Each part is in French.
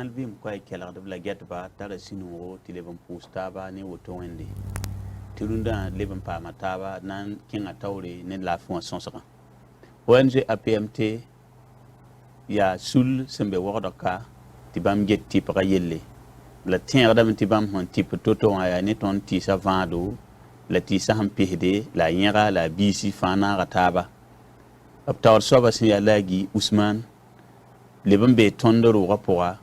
nan vim ko ay kela de la get ba tara sinu ti le ban pusta ba ne woto wende tilunda le ban pa mataba nan kinga tawre ne la fon sonsaka ONG APMT ya sul sembe wordaka ti bam get ti pa yelle la tien da ti bam hon ti toto ya ne ton ti sa vando la ti sa ham pihde la yera la bisi fana rataba abtawar soba sin ya lagi Usman le ban be tondoro rapora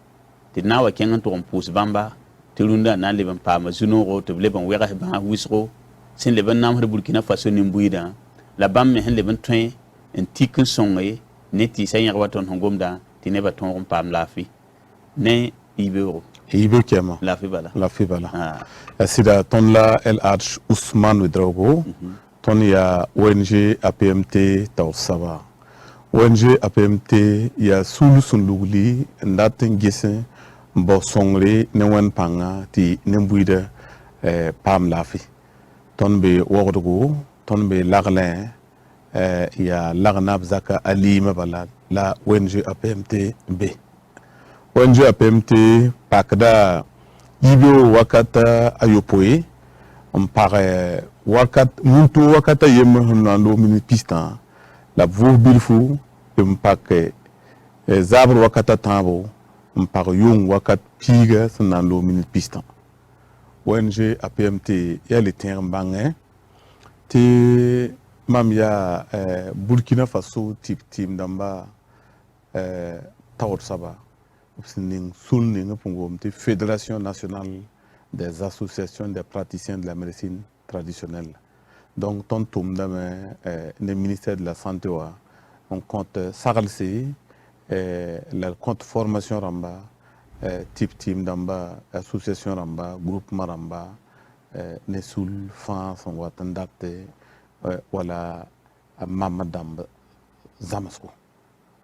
ti nawa kengan to pus bamba ti runda na le ban pa ma zuno to le ban wera ba wisro sin le ban nam har Burkina Faso ni mbuida la bam me hen le ban twen en tikin songe ne ti sa yera waton hongomda ti ne ba ton pam lafi ne ibero kema lafi bala sida ton la El Hadj Ousmane Ouedraogo ton ya ONG APMT Tawsaba ONG APMT ya sulu sun lugli ndatin gisen bo songre ne wan panga ti nembuida pam lafi ton be wogdogo ton be laglin ya lagnab zaka alima bala la ONG APMT B ONG APMT pakda yibo wakata ayopoe mpare muntu wakata yem nando mini pistan la vou bilfu mpake zabre wakata tambo mpare yung wakat piga nando mini pistan ONG APMT ya le terme bange te mam ya Burkina Faso tim damba tawr saba ning sulning pungomte Fédération nationale des associations des praticiens de la médecine traditionnelle. Donc ton toum dame le ministère de la santé on compte saralse le compte formation ramba type team damba association ramba groupement ramba ne sul France on watandate wala mamadam zamasko.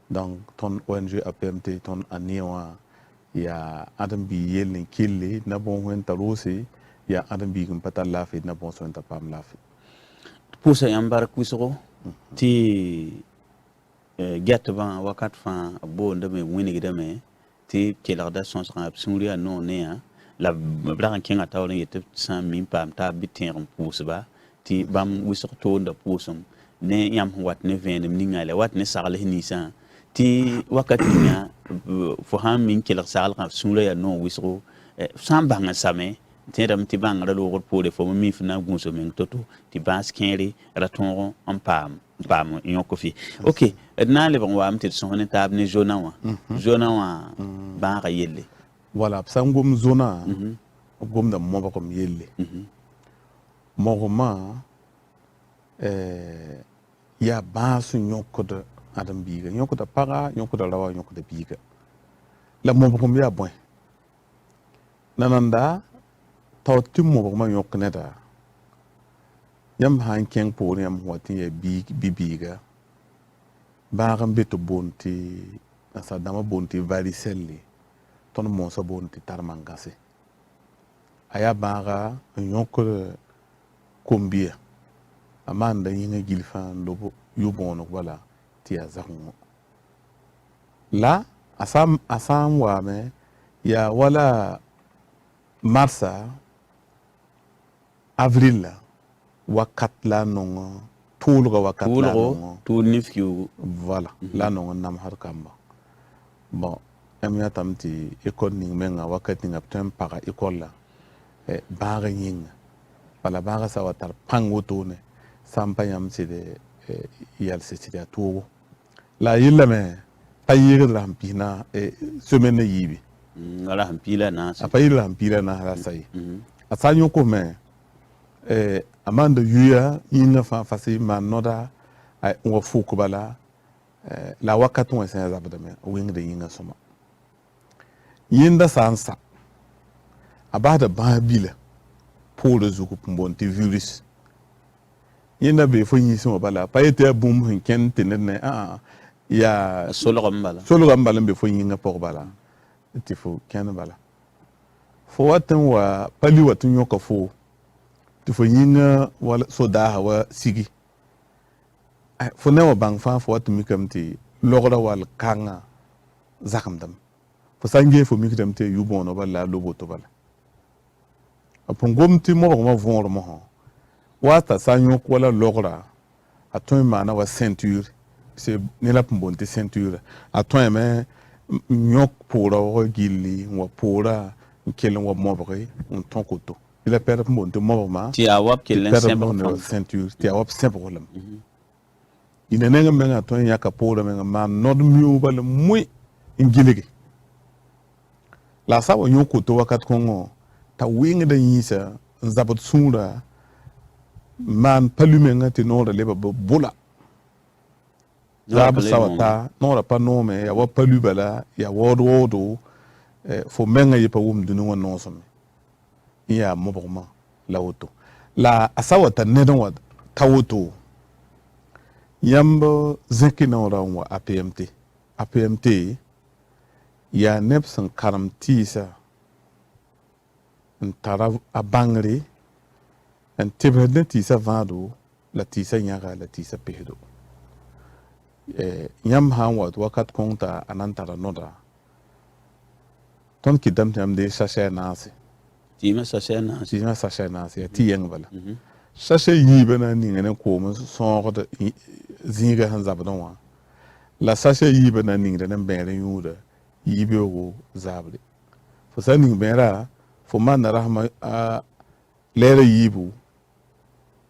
Donc ton ONG APMT ton aniwa ya adam bi yelni kille na bon wen tarose ya adam bi kum pata lafi na bon son ta pam lafi pour ça yambar kusoro ti get ban wakat fa bo ndame wini gidame ti kelarda son sa absolument non ne la bran kinga tawre yete 100 pam ta bitin pousse ba ti bam wisor to nda poussum ne yam wat ne venem ningale wat ne sarle ni sa ti wakati nya fo ham min kelar sal kan sura ya no wisro sam banga same tedam ti banga lo pole fo mi fina gunso men toto ti bas kenri raton on pam yoko fi ok na le bon wa am ti son ne tab ne jona wa ba ga yelle voilà sangum zona gom da mo ba kom yelle mo ma ya ba su nyoko de adam biga nyoko da paga nyoko da rawa nyoko da biga la mo ko ya boy nananda tawtim mo ko ma nyoko ne da yam han ken pour yam wati ya biga ba gam beto bonti asa dama bonti varicelli ton mo so bonti tarmangase aya baga nyoko kombia amanda yinga gilfan lobo yubono wala tia zango la asam wa me ya wala marsa avril la wakat la non tulga wakat la non tul nifyu voilà la non nam har kamba bon amya tamti école ning menga wakat ning aptem para école la baga yinga wala baga sa watar pangotone sampayam side yal se sida tuwo la yilla me tayir la hampina semaine yibi ngala hampila na apayir la hampila na la sai asanyo ko me amanda yuya yinga fa fasi manoda ay ngo fuku bala la wakatu wa sa zabada me wingde yinga soma yinda sansa abada babila pour le zuku mbonti virus yinda be fo yisi mo bala payete bum hin ken tenene ya sologam bala be fo yinga por bala ti fo ken bala fo watan wa pali watun yoka fo ti fo yinga wala soda wa sigi fo ne wa bang fa fo watu mikamti logra wal kanga zakam dam fo sange fo mikdam te yubono bala loboto bala apon gomti mo ma vonro mo ho wata sanyo wala logra aton mana wa ceinture c'est ne la bonte ceinture aton me nyok pora o gilli wa pora kelen wa mobre on ton koto il a perdu bonte mo ma ti awap kelen sempre ceinture ti awap sempre lam ina nenga menga ton yaka pora menga ma nod miu bala muy ingiligi la sawo nyok koto wakat kongo ta winga da yisa zabat sura man palumenga ti nora leba bula zab sawata nora pa nome ya wa palu bala ya wodo fo menga yepa wum dunu won nosome ya moboma la woto la asawata nedon wa tawoto yambo zekina ora wa APMT ya nepsan karam tisa ntara abangri en tibredne tisa vado la tisa nyaga la tisa pehdo yam han wat wakat konta anantara noda ton kidam tam de sasha nasi tima sasha nasi ti yang bala sasha yibana ni ngene ko mo so de zinga han zabadon wa la sasha yibana ni ngene bere yuda yibe go zabde fo sani bera fo man rahma a lere yibu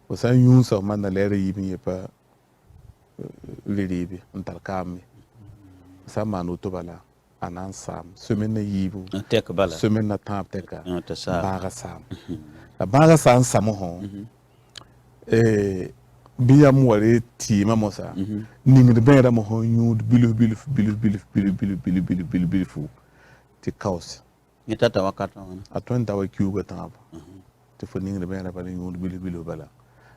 fo san yunsa man lere yibi yepa liribi antar kami sa manu to bala anan sam semaine yibu tek bala semaine na tap teka baga sam la baga sam samo ho biyam wari ti mamosa ningir bera mo ho nyud bilu fu ti kaos ni tata wakata wana atwan tawa kiuga taba ti fo ningir bera bala nyud bilu bala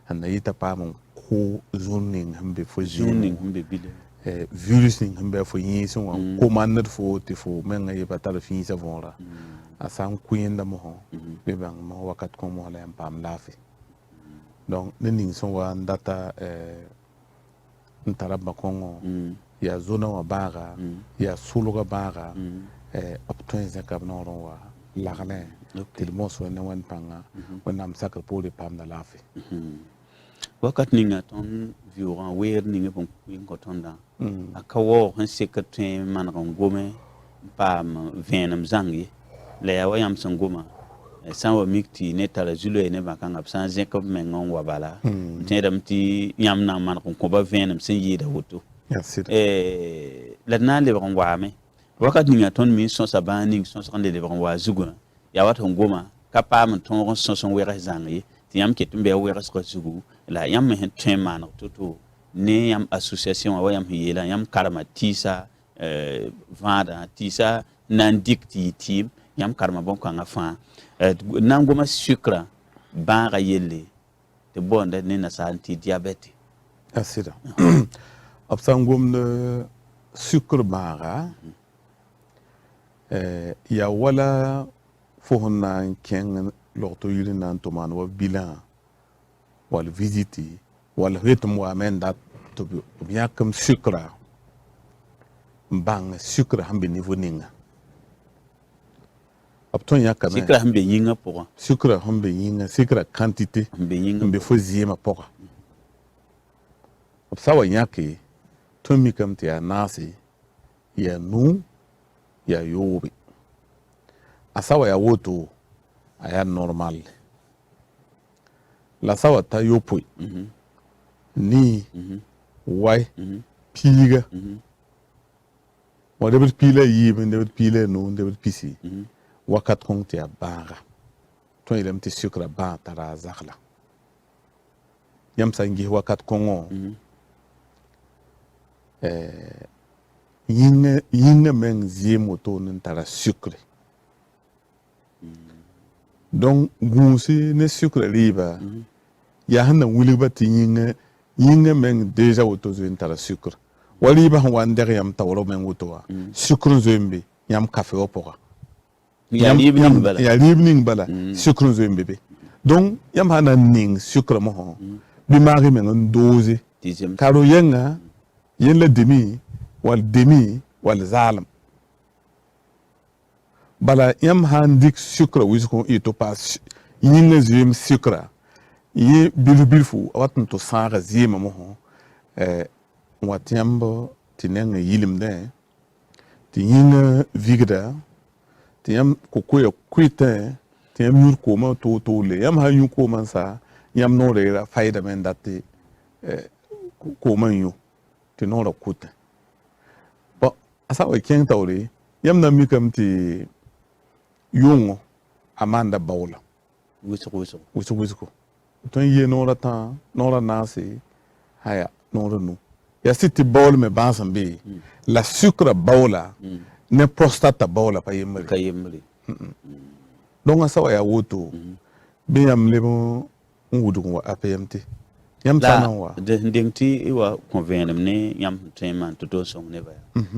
hanna yita pamon ko zoning hambe fo zoning hambe bile virus ning hambe fo yinso wa ko manat fo ti fo menga yeba tar fi sa vonra asam kuyenda mo ho be bang mo wakat ko mo la pam lafi donc ne ning so wa ndata ntaraba kongo ya zona wa baga ya suluga baga optoin zakab no ron wa lagane til mo so ne wan panga wanam sakal pole pam na lafi wakat ninga ton viuran wer ninga bon kuin kotonda akawo han sekatwe man ron gome pam venam zangi le ya wayam sangoma san wa mikti ne tala zulo ne bakanga san zekop mengon wa bala tedam ti yam na man ko ba venam sen yida woto la na le ron wa me wakat ninga ton min son sabani son son de ron wa zugo ya wat ngoma kapam ton son wera zangi ti yam ketumbe wera sko zugo la yam hen tman toto ne yam association wa yam hiyela yam karma tisa vada tisa nan dikti team yam karma bon kan afa nangoma sucre banga yelle te bonda ne na santi diabete asida absangom de sucre banga ya wala fohna ken lorto yirina toman wa bilan wal visiti wal ritum wa men dat to bien comme sucre bang sucre hambe niveau ninga apton yakame sucre hambe yinga pour sucre hambe yinga sucre quantité hambe fo ziema pour sawa yake to mi kam te anasi ya nu ya yobi asawa ya woto aya normal la sawa ta yopoi ni wai piga wa debut pila yibe debut pila no debut pisi wakat konti ya baga to ilem ti sucre ba tara zakla yam sangi wakat kongo yinga men ziemo to nin tara sucre donc gunsi ne sucre riba ya hanna wuli bati yinga men deja woto zo intara sucre wali ba wan der yam tawro men woto wa sucre zombi yam café opoka ya libning bala sucre zombi be donc yam hana ning sucre mo ho bi mari men doze karo yenga yen la demi wal zalam bala yam handik sucre wisko ito pas yinga zim sucre yi bilfu watn to sanga zima mo watyambo tineng yilimde ti yinga vigda ti yam kokoya kuite ti yam yur koma to le yam ha yu koma sa yam no re faida men datti koma yu ti no ra kutte ba asa wa ken tawre yam na mi kam ti yungo amanda bawla wisu ton ye no ra ta no ra nasi haya no ra nu ya siti bawl me bansan be la sucre bawla ne prostate bawla pa yemri donc asa wa ya woto be yam lebo ngudu wa APMT yam sana wa de ndingti iwa convenem ne yam tema to song ne ba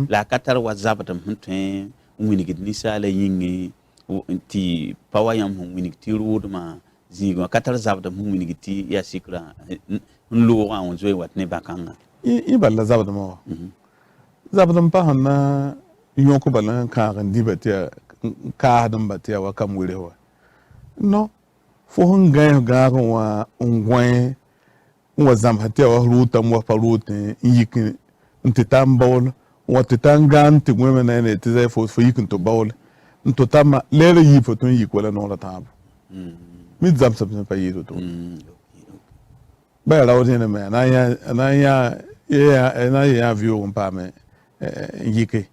la katar wa zabatam hunte winigid ni sala yingi ti pawa yam winigti rudma zigo katar zabatam winigti ya sikra nlo wa on zoe wat ne bakanga i balla zabatam wa zabatam pa hanna yonko balan ka ndi batia ka dum batia wa kam wure wa no fo hon ga wa ngwen wa zam hatia wa ruta mo pa rute yik ntitam bol wa titangan ti ngwe na ne ti zai fo yik to bol nto tama lele yi fo ton yik wala no la tab mi zam sab pa yi to ba la woni ne me na ya view on pa me yike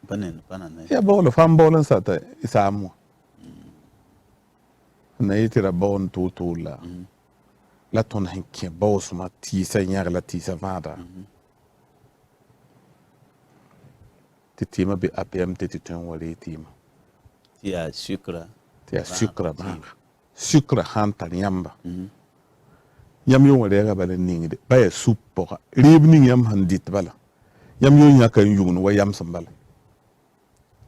panen ya bol fam bol sa ta isamu na yitira bon to la ton hinke boss ma tisa nyar la tisa vada ti tima bi APMT ti ton wali tima ti a sucre ba sucre hanta yamba yam yo wale ga bala ningde ba ya suppo rib ning yam handit bala yam yo nyaka yugun wa yam sambala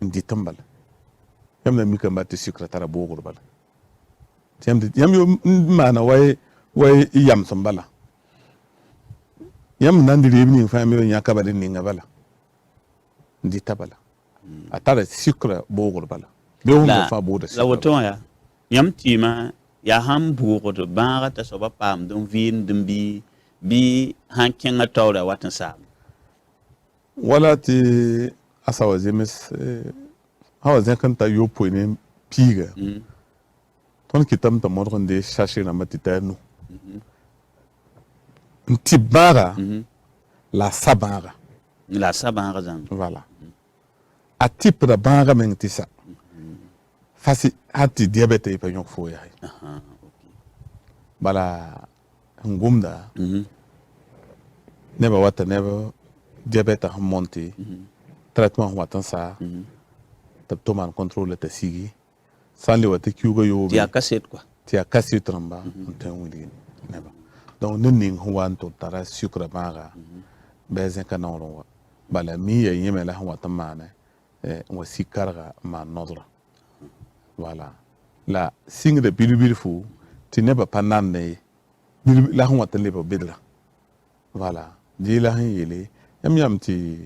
nditam bala yam na mi kan ba ti sucre tara bogur bala yam yo mana way yam sambala yam nan di rebni fa mi nyaka bala ninga bala ndi tabala atara sucre bogor bala be hon fa boda la woton ya yam tima ya ham bugo baara ta soba pam don vin dumbi bi hanken atawra watan sam wala ti asawa zemes hawa zekan ta yo poine piga ton kitam ta modron de chercher na matita nu ntibara la sabara zan voilà a type da banga men tisa fasi hati diabete ipa yok fo ya bala ngumda neba wata neba diabete ha monte traitement watan sa tab to man contrôle ta sigi sanli wata kiugo yo ti akaset quoi ti akasi tramba onten wili neba donc nin huwan to tara sucre baga bezen kanoro bala mi ya yemela wata mana wa sikarga ma nodra voilà la signe de bilbil fu ti neba panande la hon wata leba bidla voilà di la hin yele yam ti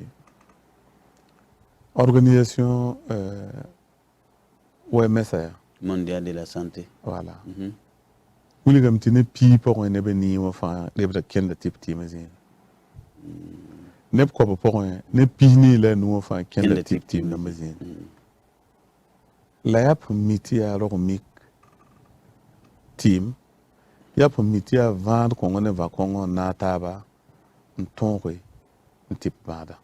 organisation OMS mondial de la santé voilà wuligam ti ne pi po ne be ni wa fa leba kenda tip ti mazin neb ko po ne pi ni la no fa kenda tip ti na mazin la yap miti ya mik team yap miti ya vendre kongo ne va kongo na taba ntonre ntip bada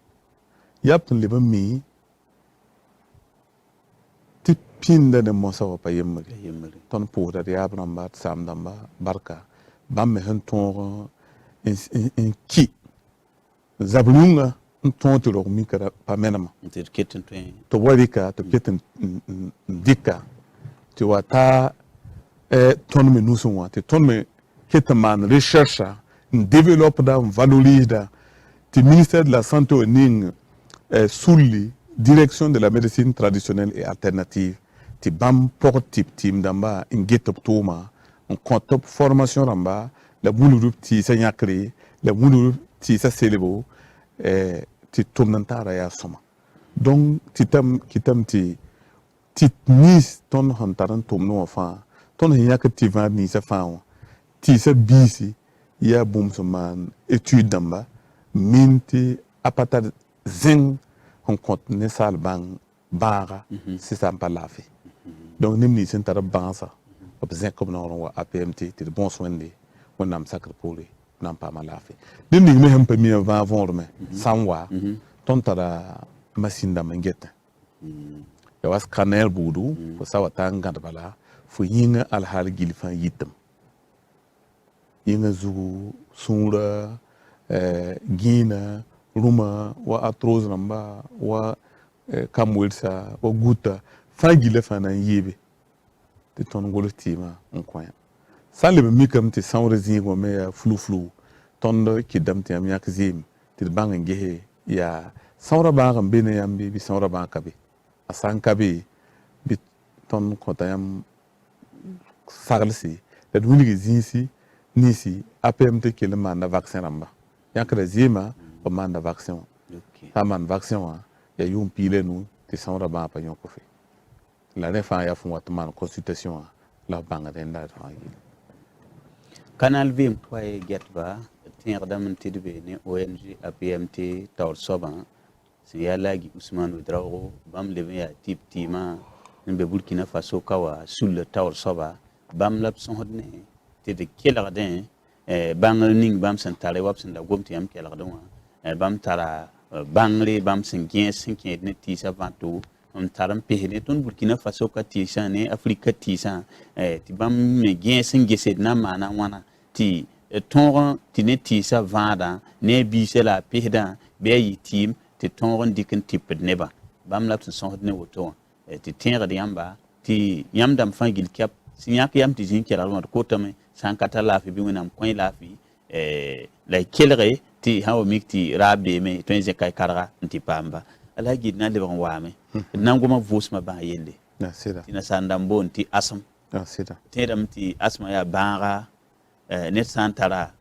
yap liba mi tipinda de mosa wa pa yemri ton poda de abramba samdamba barka bamme hen ton en ki zablunga ntonto ro mi kara pa menama to wadika to keten dika ti wata ton me nusunwa ti ton me keteman recherche développe da valorise ti ministère de la santé au ning sous direction de la médecine traditionnelle et alternative ti bam port type tim damba ingetop toma on compte formation ramba la boulou ti sanya créé la boulou ti sa célebo ti tumnantara ya soma donc kitam ti tit nis ton hantaran tomno fa ton hiya ka tivan ni sa fa ti sa bisi ya bum so man étude damba minti apata zeng hon kont ne sal bang bara si sa pa lafi donc nim ni sen tara bansa ob zeng comme non wa APMT ti bon soin de on nam sacre pour nam pa ma lafi dim ni me hem pa mi va vendre sanwa ton tara machine da mangeta ya was scanner budu fo sawa tanga bala fo yinga al hal gilfan yitam yinga zu sura gina ruma wa atroz namba wa kamwelsa wa guta fa gile fana yebe de ton golotima on koya sale me mikam te sanre zingo me ya flu ton ki damte am yak zim te banga gehe ya sanra ba bene yambi bi sanra ba kabe asan kabe bi ton kotayam saglsi da wuligi zinsi nisi APMT ke le manda vaccin ramba yakra zima o manda vaccin ta man vaccin wa ya yum pile nu ti sanra ba pa yoko fe la refa ya fun watman consultation la banga denda ta canal vim toy get ba tin radam tidbe ne ONG APMT tawr soban si ya lagi Ousmane Ouedraogo bam le ya tip tima be Burkina Faso kawa sul le tawr soba bam lab son hodne te de kelarden bang ning bam san tare wap san da gomti am kelarden wa bam tara bangre bam san gen sin ken ne ti sa vanto on taram pehne ton Burkina Faso ka ti sa ne Afrika ti sa ti bam me gen sin geset na mana wana ti ton ti ne ti sa vanda ne bi se la pehda be yi tim ti ton dikin tiped neba bam lab san son hodne woto ti tenra de yamba ti yamdam fangil kap sinyak yam ti jin kela ron ko tame san kata la fi bi wonam koin la fi la kelre ti hawo mikti rabbe me to en kay karga nti pamba ala gid na le ban wame nangoma vosma ba yende na sida tina sandam bon ti asam na sida tedam ti asma ya banga net santara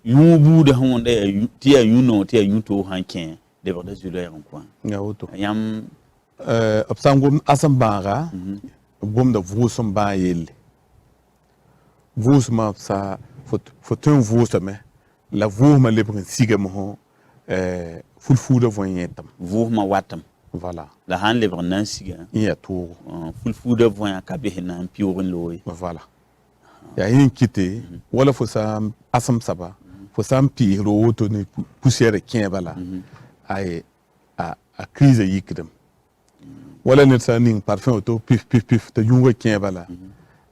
yubu de honde ti ya yuno ti ya yuto hanken de borde zulo ya kwa ya auto yam absangum asam banga bom da vosum ba yelle vosma sa fotun vosame la vosma le brin sigam ho fulfuda voyetam vosma watam voilà la han le brin siga ya to fulfuda voya kabe na piorun loy voilà ya yin kite wala fo sam asam saba fo sam pi ro woto ni poussière kien bala ay a crise yikdem wala ne sa ning parfum auto pif ta yunga kien bala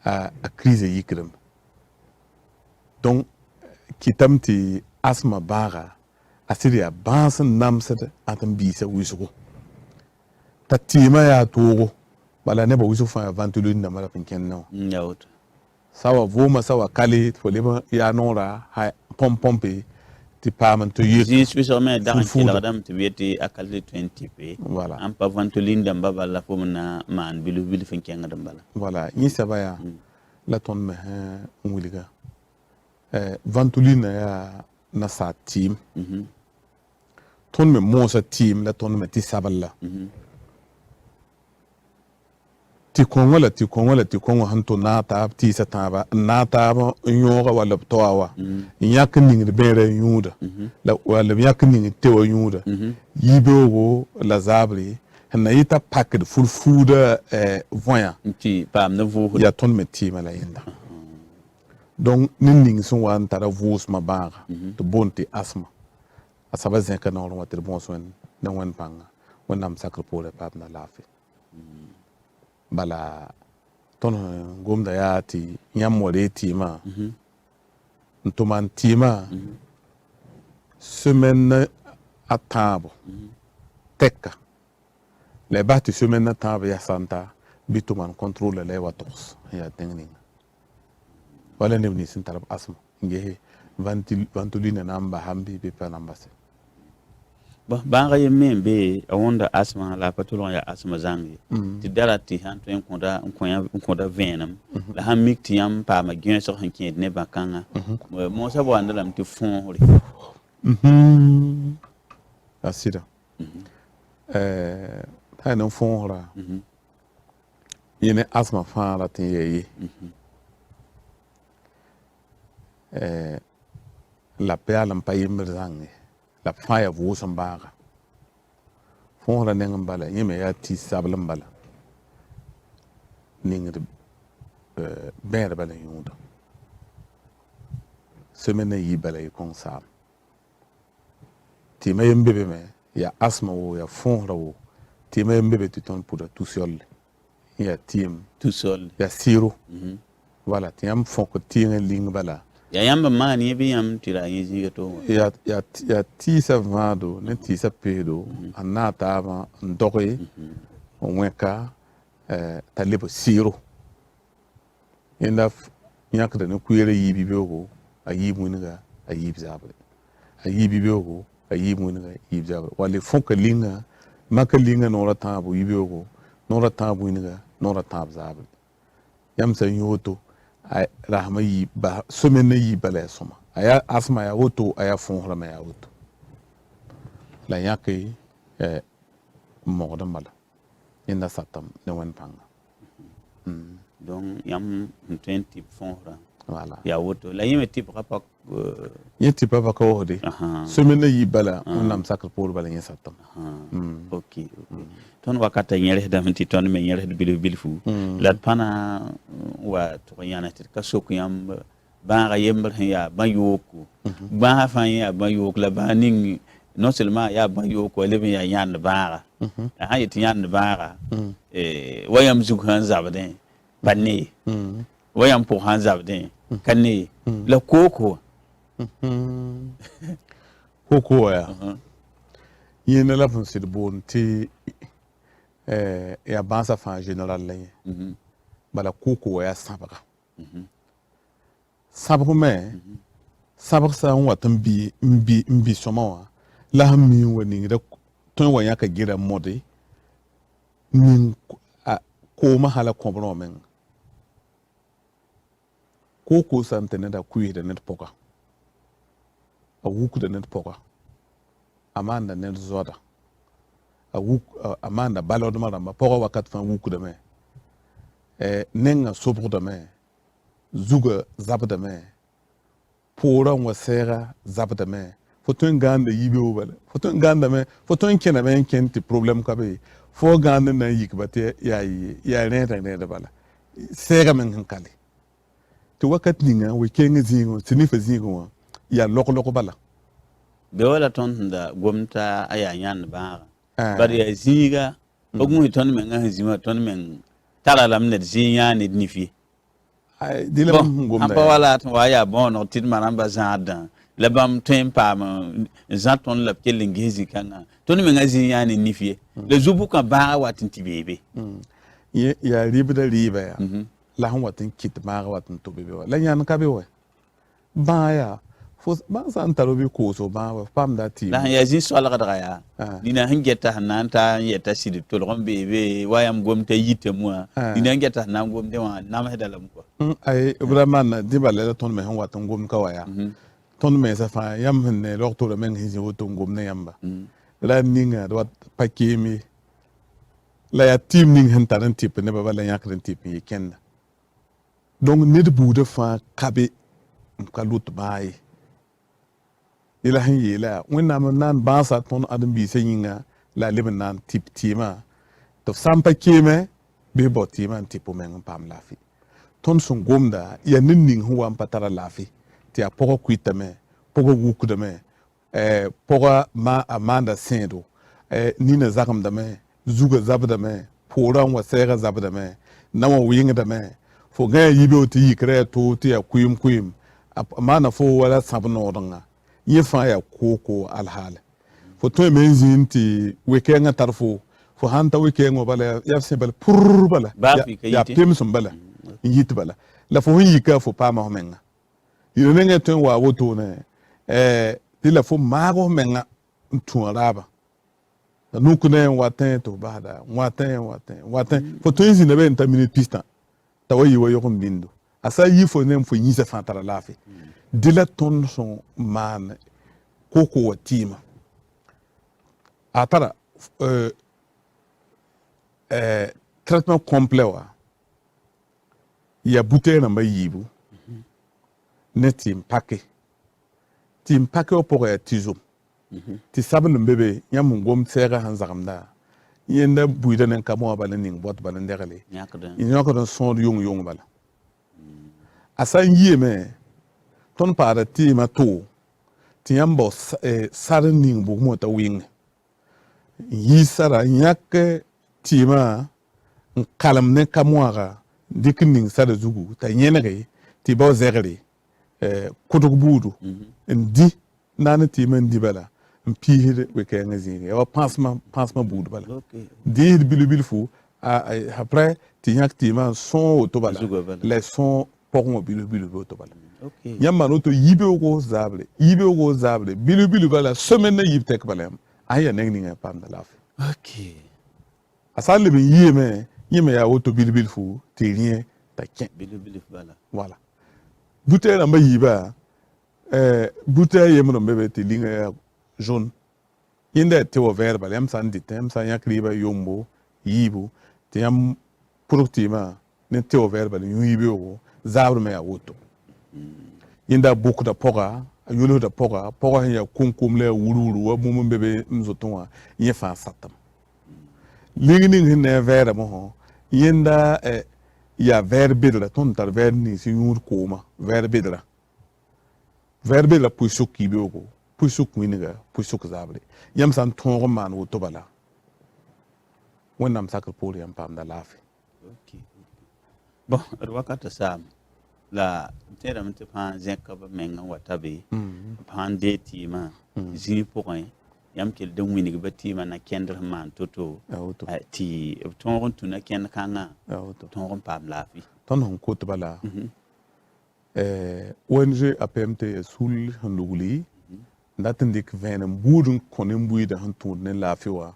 a crise yikdem donc kitamti asma baga asiria bansan namsad atam bisa wisugo ta tima ya togo bala ne ba wisu fa ventolin na mala pinken no nyawt sawa voma sawa kali folema ya nora ha pompe ti paman to yek ji suso me da kan la dam ti weti akal 20 pe voilà am pa ventolin dam baba la fo na man bilu pinken dam bala voilà ni sabaya la ton me nguliga ventolin ya na sa team ton me mo sa team la ton me ti saballa ti kongo hanto nata ti sataba nata nyoga wala towa nyak ning bere yuda la wala nyak ning tewa yuda yibewo la zabri na yita packet full food voya ti pam na vo ya ton me ti mala yenda donc ning son wan tara vos ma baga to bonti asma asaba zenka na ron water bon son na wan panga wonam sacre pour le pape na lafi bala ton gomda ya ti nyamore tima ntoman tima semaine à table teka le bati semaine à table ya santa bituman contrôle le watos ya tengning wala ne ni sintarab asma ngehe ventolina namba hambi be panambase ba banga yemme be awonda asma la patulon ya asma zangi ti darati han to enkoda venam la han mikti yam pa ma gen so han kin ne bakanga mo sa bo andalam ti fon hore asida hay nan fonra yene asma fara tin yeyi la pealam pa yimber zange la faya vusan baga fonra nengan bala yeme ya ti sablam bala ningre ber bala yunda semaine yi bala yi kon sam ti mayem bebe me ya asma wo ya fonra wo ti mayem bebe ti ton pour tout seul ya tim tout seul ya siro voilà ti am fon ko ti ngen ling bala ya yamba mani bi yam tira yi to ya ti sa vado ne ti sa pedo anata ma ndoke onweka talibo siro inda nyakda ne kuyere yibi bego ayi muniga ayi bizabre ayi bibego ayi muniga ayi bizabre wale fonka linga maka linga nora tabu yibego nora tabu iniga nora tabu zabre yam sa yoto ay rahma yi ba somene yi bala soma aya asma ya woto aya fonra ma ya woto la yake modam bala inda satam ne wan panga donc yam 20 fonra voilà ya woto la yeme type rapak yeti papa ko hodi semaine yi bala onam sakr pour bala yin satam ok ton wakata nyere da minti ton me nyere bil bilfu la pana wa to yana tir ka sok yam ba ga yember ya ba yoku ba fa ya ba yok la ba ning non seulement ya ba yok le ya yan ba ha yiti yan ba wayam zughan zabden banne wayam pour han zabden kanne la koko koko ya yene la fon sir bon ti ya bansa fa general lay bala koko ya sabaka sababu me sabak sa watan mbi somawa la mi woni da ton wanya ka gira mode min ko mahala ko men koko santene da kuyi da net poka a wuku da net poka amanda net zoda a wuku amanda balod marama poka wakat fan wuku da me nenga sobro da me zuga zabda me pora wa sera zabda me foton ganda yibe wala foton ganda me foton kena me kenti problem ka be fo ganda na yikbate ya renta ne da bala sera men hankali to wakat ninga we kenga zingo sinifa zingo ya loko bala be wala ton da gomta aya nyan ba bari ya ziga ogun ton men nga zima ton men tala lam ne zinya ne nifi ay dilam gomda amba wala ton waya bon tit manamba zadan la bam tempa ma zaton la kelingezi kana ton men nga zinya ne nifi le zubu kan ba watin tibebe ya riba ya la han watin kit ma watin to bebe la nyan ka be we ba ya fo ba san taro be ko so ba pam da ti la ya zin so la ga ya dina hangeta hananta yeta sidi to lo bebe wayam gomta yite mo dina hangeta na gomde wa na ma hedalam ko ay ibrahim di balle ton me han watin gom ka waya ton me sa fa yam ne lo to men hizi woto gom ne yamba la ninga do pakemi la ya tim ning han taran tip ne ba la yakren tip yi kenna donc ned buuda fa kabe ka lut baay ila han yela wonna man nan basa ton adam bi senyinga la leben nan tip tima to sampa keme be botima tipo men pam lafi ton son gomda ya ninning huwa patara lafi ti a poko kuitame poko wukudame poko ma amanda sendo nina zakam dame zuga zabdame poran wa sega zabdame nawa winga dame fo ga yibe oti yikre to ti ya kuyim amana fo wala sabno odanga yefa ya koko alhala fo to men zinti wekenga tarfo fo hanta wekengo bala ya se bala pur bala ya pemsum bala yit bala la fo yika fo pa ma menga yine nga to wa woto ne ti la fo mago menga tuaraba nukune waten to bada waten fo to yin ne be nta minute pista tawayi wa yokon bindo asa yi fo nem fo yisa fantara lafi dila ton son man koko watima atara traitement complet wa ya bouteille na yibu ne tim paquet o pour ya tizum ti sabul mbebe nyam ngom tsega han zagamda yenda buida nen kamo bala ning bot bala ndegale nyako don son yung bala asan yeme ton para ti ma to ti yambo sar ning bu mo ta wing yi sara nyak ti ma kalam ne kamwara dikning sara zugu ta yenere ti bo zegre kutuk budu ndi nana ti man di bala mpihir we ka ngazini wa pansement budu bala di bilu fu après ti nyak ti ma son to bala les sons pourront bilu to bala yamba no to yibe go zable bilu bala semaine yib tek bala aya nengni nga pam da laf asal bin yeme ya auto bilu fu ti rien ta ken bilu bala voilà bouteille na yiba bouteille yemno mbebe ti linga ya jaune yende te o vert bala yam san ditem san yakriba yombo yibu te yam productima ne te o vert bala yibe o zabre me ya auto yenda beaucoup da poga yolo da poga ya kunkum le wururu wa mum mbebe mzotonwa ye fa satam lingning ne vert mo yenda ya vert bidra ton tar vert ni si yur koma vert bidra puisuk kibioko puisuk winiga puisuk zabre yam san tongo man wo to bala wonnam sakal poli yam pam da lafi bon wakata sam la tera mte pan zenka ba menga watabe pan de tima zini point yam kel de winiga ba tima na kendra man toto ti tongo tuna ken kanga tongo pam lafi ton hon ko to bala ONG APMT sul handuguli ndatin dik venen budun konen buida han tourne la fiwa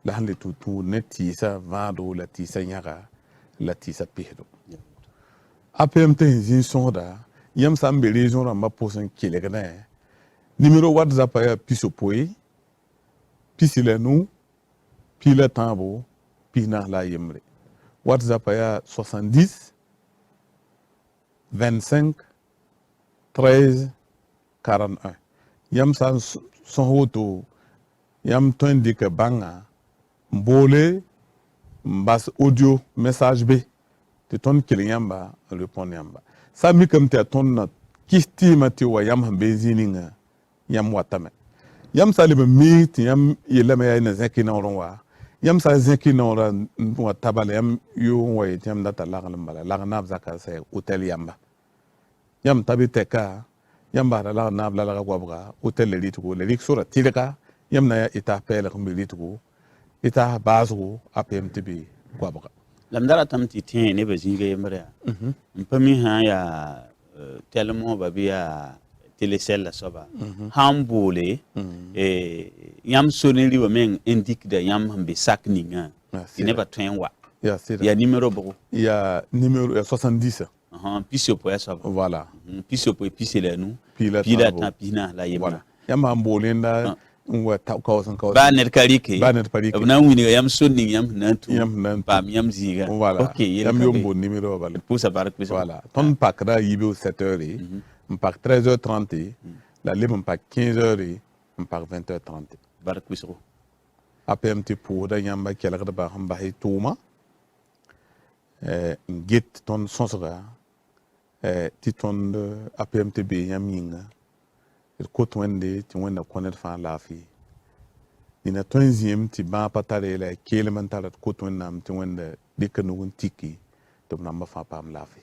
la hande tu tourne tisa vado la tisa nyaga la tisa pihdo APMT zin sonda yam sambe region ramba posen kilegane numéro WhatsApp ya pisopoi pisile nu pila tambo pina la yemre WhatsApp ya 70 25 13 41 yam san son hoto yam to indique banga mbole mbas audio message be te ton kiliyamba répondre yamba sa mi kam te ton na kisti mati wa yam hambe zininga yam watame yam salibe mi ti yam yelama ya na zakina ronwa yam sa zakina ron wa tabale yam yo wa yam data lagala lagana zaka sa hotel yamba yam tabi teka yam bara la na bla la gwabga hotel le litugo le lik sura tilka yam na ita pele ko mi litugo ita bazu APMTB gwabga lamdara tamti tin ne bazinga yamra mpami ha ya telmo babia telecel la soba hambole yam soneli wa men indique de yam hambe sakninga ineba twenwa ya numéro bo ya numéro 70 pisio po ça voilà pisio po pisile nu pila ta pina la yema voilà yam ambolenda wa ta ko ba net karike na wini yam sonni yam nantu pam yam ziga OK yam yombo numéro voilà pour ça bar plus voilà ton pakra yibe 7h on part 13h30 la libre on part 15h on part 20h30 bar plus APMT pour da yamba kela ba hamba hay tuma get ton sonsra ti ton APMTB yaminga ko twende ti wenda konet fa lafi ina tonziem ti ba patare la kelemantara ko twendam ti wenda dikanu tiki to namba fa pam lafi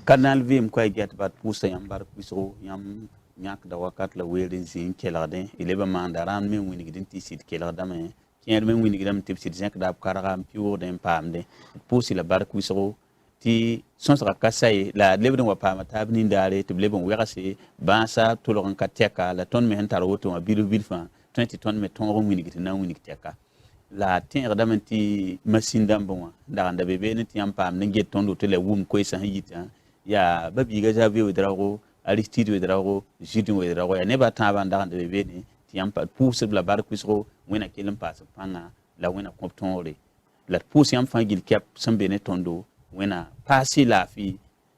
kanal vim ko get bat pusa yam bar puso yam nyak da wakat la werin zin kelade ileba mandaran men wini gidin ti sit kelada me kien men wini gidam tip sit zinc da karaga piwo den pamde pusi la bar puso ti sonsra kasay la lebden wa pama tabni ndare to lebon werase bansa to lo kan teka la ton me hentar woto ma bilu bilfa 20 ton me ton wini gidin na wini teka la tin radamanti machine dambon da anda bebe ne ti am pam ne get ton do to le wum ko isa yita ya babi ga jabe wedrago Aristide wedrago Judin wedrago ya neba taba anda anda bebe ne ti am pa pousse la bar kuisro wena kelem passe panga la wena comptonre la pʋʋs yãmb fãa gil kɛp sẽn be ne tõndo wẽna paase laafɩ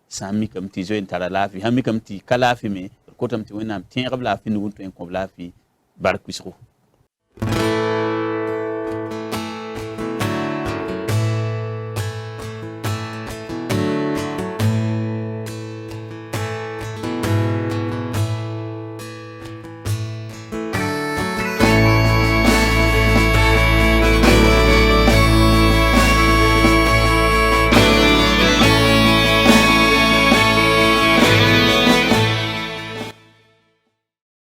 sã n mikame tɩ zoe n tara laafɩ sãn mikame tɩ ka laafɩ me kotame tɩ wẽnnaam tẽeg b laafɩ nug n tõe n kõ b laafɩ bark wɩsgo